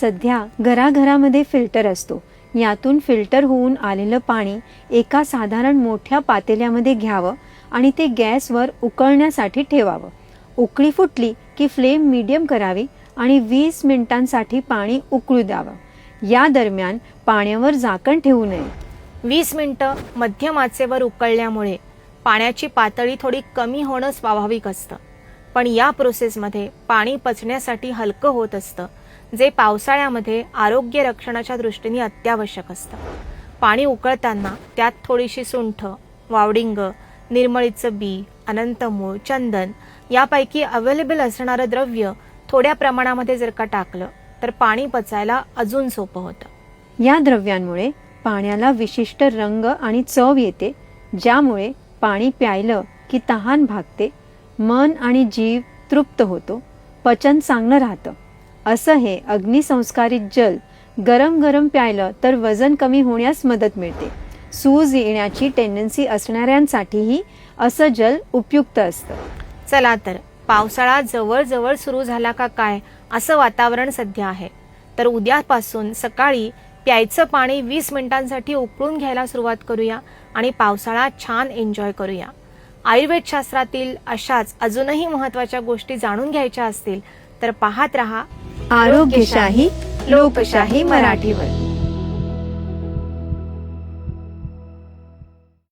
सध्या घराघरामध्ये फिल्टर असतो. यातून फिल्टर होऊन आलेलं पाणी एका साधारण मोठ्या पातेल्यामध्ये घ्यावं आणि ते गॅसवर उकळण्यासाठी ठेवावं. उकळी फुटली की फ्लेम मीडियम करावी आणि 20 मिनिटांसाठी पाणी उकळू द्यावं. या दरम्यान पाण्यावर झाकण ठेवू नये. 20 मिनिटं मध्यम आचेवर उकळल्यामुळे पाण्याची पातळी थोडी कमी होणं स्वाभाविक असतं. पण या प्रोसेसमध्ये पाणी पचण्यासाठी हलकं होत असतं, जे पावसाळ्यामध्ये आरोग्य रक्षणाच्या दृष्टीने अत्यावश्यक असतं. पाणी उकळताना त्यात थोडीशी सुंठ, वावडिंग, निर्मळीचं बी, अनंतमूळ, चंदन यापैकी अवेलेबल असणारं द्रव्य थोड्या प्रमाणामध्ये जर का टाकलं तर पाणी पचायला अजून सोपं होतं. या द्रव्यांमुळे पाण्याला विशिष्ट रंग आणि चव येते, ज्यामुळे पाणी प्यायलं की तहान भागते, मन आणि जीव तृप्त होतो, पचन चांगलं राहतं. असं हे अग्निसंस्कारित जल गरम गरम प्यायलं तर वजन कमी होण्यास मदत मिळते. सूज येण्याची टेंडन्सी असणाऱ्यांसाठीही असं जल उपयुक्त असतं. चला तर, पावसाळा जवळ सुरू झाला का काय असं वातावरण सध्या आहे. तर उद्यापासून सकाळी प्यायचं पाणी 20 मिनिटांसाठी उकळून घ्यायला सुरुवात करूया आणि पावसाळा छान एन्जॉय करूया. आयुर्वेद शास्त्रातील अशाच अजूनही महत्त्वाच्या गोष्टी जाणून घ्यायच्या असतील तर पाहत रहा आरोग्यशाही लोकशाही मराठीवर.